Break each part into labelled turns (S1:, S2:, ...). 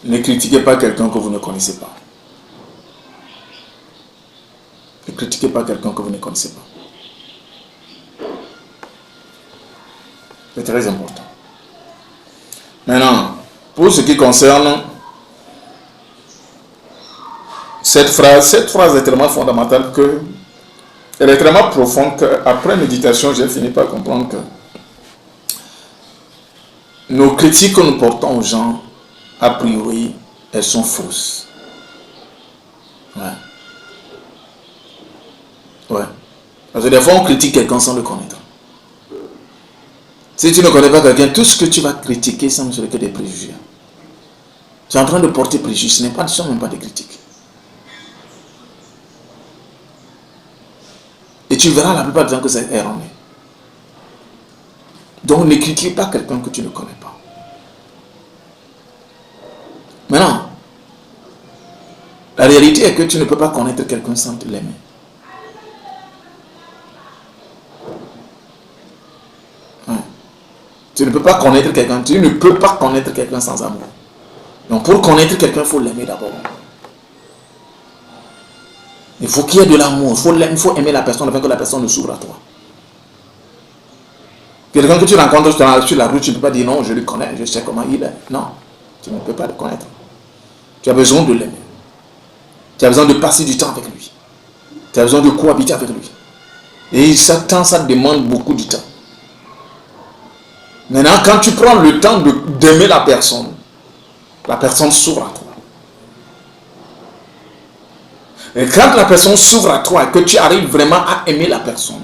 S1: Ne critiquez pas quelqu'un que vous ne connaissez pas. Ne critiquez pas quelqu'un que vous ne connaissez pas. C'est très important. Maintenant, pour ce qui concerne cette phrase est tellement fondamentale que elle est tellement profonde qu'après méditation, j'ai fini par comprendre que nos critiques que nous portons aux gens, a priori, elles sont fausses. Ouais. Parce que des fois, on critique quelqu'un sans le connaître. Si tu ne connais pas quelqu'un, tout ce que tu vas critiquer semble sur que des préjugés. Tu es en train de porter préjugés, ce ne sont même pas des critiques. Et tu verras la plupart du temps que c'est erroné. Donc ne critiquez pas quelqu'un que tu ne connais pas. Maintenant, la réalité est que tu ne peux pas connaître quelqu'un sans l'aimer. Tu ne peux pas connaître quelqu'un, sans amour. Donc pour connaître quelqu'un, il faut l'aimer d'abord. Il faut qu'il y ait de l'amour, il faut aimer la personne afin que la personne s'ouvre à toi. Quelqu'un que tu rencontres sur la route, tu ne peux pas dire non, je le connais, je sais comment il est. Non, tu ne peux pas le connaître. Tu as besoin de l'aimer. Tu as besoin de passer du temps avec lui. Tu as besoin de cohabiter avec lui. Et ça demande beaucoup de temps. Maintenant, quand tu prends le temps d'aimer la personne s'ouvre à toi. Et quand la personne s'ouvre à toi et que tu arrives vraiment à aimer la personne,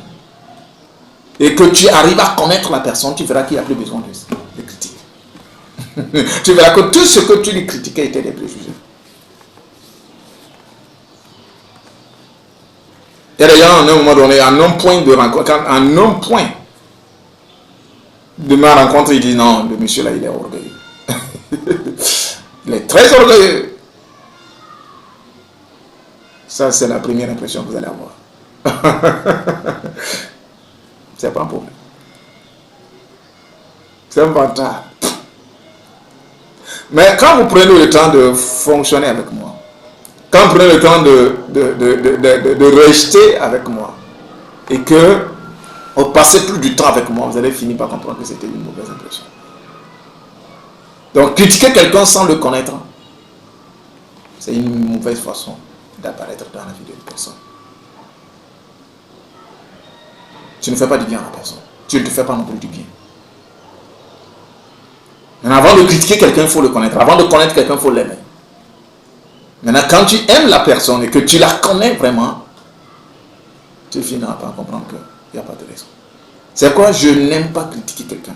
S1: et que tu arrives à connaître la personne, tu verras qu'il n'y a plus besoin de critiques. Tu verras que tout ce que tu lui critiquais était des préjugés. Il y a des gens, à un moment donné, à un point de rencontre, à un point de ma rencontre, il dit non, le monsieur là, il est orgueilleux. Il est très orgueilleux. Ça, c'est la première impression que vous allez avoir. C'est pas un problème. C'est un bâtard. Mais quand vous prenez le temps de fonctionner avec moi, quand vous prenez le temps de rester avec moi, et que vous passez plus du temps avec moi, vous allez finir par comprendre que c'était une mauvaise impression. Donc, critiquer quelqu'un sans le connaître, c'est une mauvaise façon d'apparaître dans la vie d'une personne. Tu ne fais pas du bien à la personne. Tu ne te fais pas non plus du bien. Mais avant de critiquer quelqu'un, il faut le connaître. Avant de connaître quelqu'un, il faut l'aimer. Maintenant, quand tu aimes la personne et que tu la connais vraiment, tu finiras par comprendre qu'il n'y a pas de raison. C'est quoi? Je n'aime pas critiquer quelqu'un.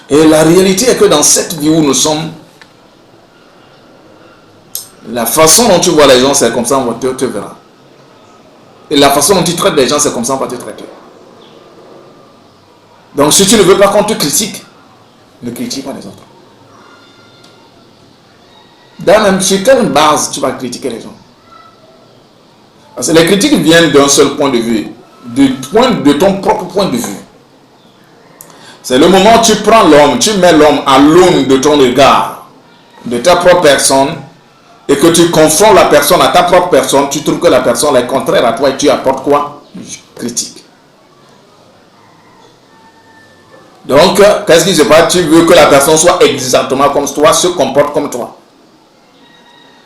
S1: Et la réalité est que dans cette vie où nous sommes, la façon dont tu vois les gens, c'est comme ça, on te verra. Et la façon dont tu traites les gens, c'est comme ça, on va te traiter. Donc si tu ne veux pas qu'on te critique, ne critique pas les autres. Sur quelle base tu vas critiquer les gens? Parce que les critiques viennent d'un seul point de vue, de ton propre point de vue. C'est le moment où tu prends l'homme, tu mets l'homme à l'aune de ton regard, de ta propre personne, et que tu confonds la personne à ta propre personne, tu trouves que la personne est contraire à toi et tu apportes quoi? Critique. Donc, qu'est-ce qui se passe? Tu veux que la personne soit exactement comme toi, se comporte comme toi.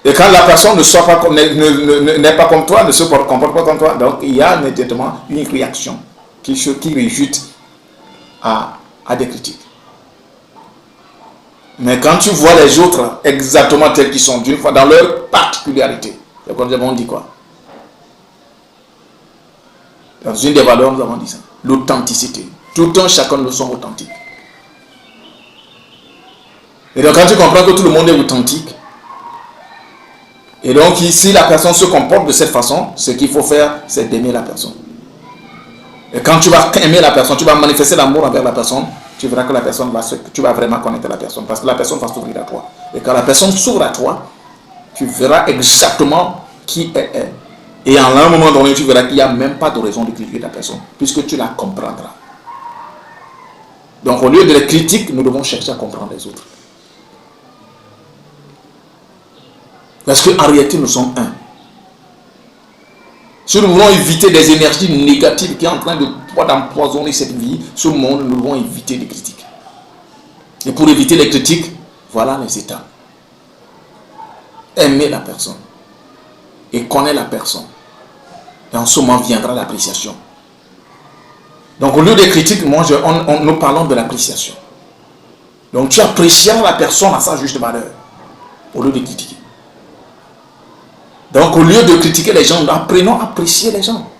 S1: Et quand la personne n'est pas comme toi, ne se comporte pas comme toi, donc il y a immédiatement une réaction qui réjute à des critiques. Mais quand tu vois les autres exactement tels qu'ils sont, d'une fois dans leur particularité, c'est comme on dit quoi? Dans une des valeurs, nous avons dit ça, l'authenticité. Tout un chacun de nous sont authentiques. Et donc quand tu comprends que tout le monde est authentique, et donc si la personne se comporte de cette façon, ce qu'il faut faire, c'est d'aimer la personne. Et quand tu vas aimer la personne, tu vas manifester l'amour envers la personne, tu verras que la personne tu vas vraiment connaître la personne, parce que la personne va s'ouvrir à toi. Et quand la personne s'ouvre à toi, tu verras exactement qui elle est. Et à un moment donné, tu verras qu'il n'y a même pas de raison de critiquer la personne, puisque tu la comprendras. Donc au lieu de les critiquer, nous devons chercher à comprendre les autres. Parce qu'en réalité, nous sommes un. Si nous voulons éviter des énergies négatives qui sont en train d'empoisonner cette vie, ce monde, nous devons éviter les critiques. Et pour éviter les critiques, voilà les étapes. Aimer la personne. Et connaître la personne. Et en ce moment viendra l'appréciation. Donc au lieu des critiques, nous parlons de l'appréciation. Donc tu apprécieras la personne à sa juste valeur. Au lieu de critiquer. Donc au lieu de critiquer les gens, nous apprenons à apprécier les gens.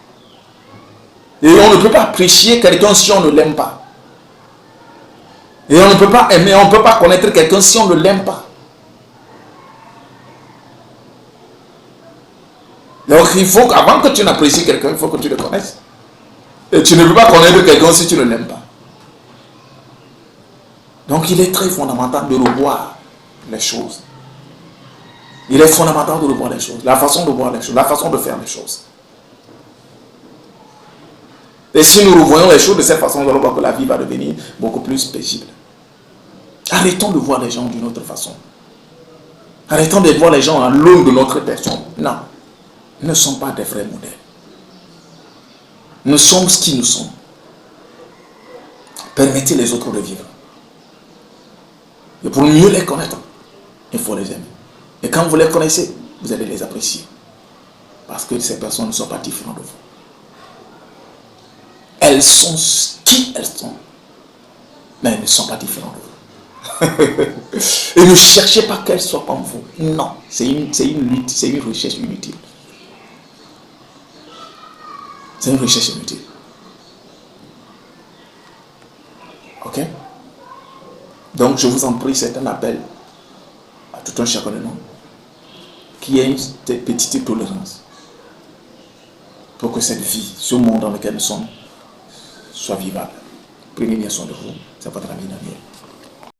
S1: Et on ne peut pas apprécier quelqu'un si on ne l'aime pas. Et on ne peut pas aimer, on ne peut pas connaître quelqu'un si on ne l'aime pas. Donc il faut qu'avant que tu n'apprécies quelqu'un, il faut que tu le connaisses. Et tu ne peux pas connaître quelqu'un si tu ne l'aimes pas. Donc il est très fondamental de revoir les choses. Il est fondamental de revoir les choses. La façon de voir les choses, la façon de faire les choses. Et si nous revoyons les choses de cette façon, nous allons voir que la vie va devenir beaucoup plus paisible. Arrêtons de voir les gens d'une autre façon. Arrêtons de voir les gens à l'aune de notre personne. Non. Nous ne sommes pas des vrais modèles. Nous sommes ce qui nous sommes. Permettez les autres de vivre. Et pour mieux les connaître, il faut les aimer. Et quand vous les connaissez, vous allez les apprécier. Parce que ces personnes ne sont pas différentes de vous. Elles sont qui elles sont. Mais elles ne sont pas différentes de vous. Et ne cherchez pas qu'elles soient comme vous. Non, c'est une lutte, c'est une recherche inutile. C'est une recherche inutile. Ok? Donc je vous en prie, c'est un appel à tout un chacun de nous qui ait une petite tolérance pour que cette vie, ce monde dans lequel nous sommes, soit vivable. Prenez bien soin de vous. C'est votre ami Daniel.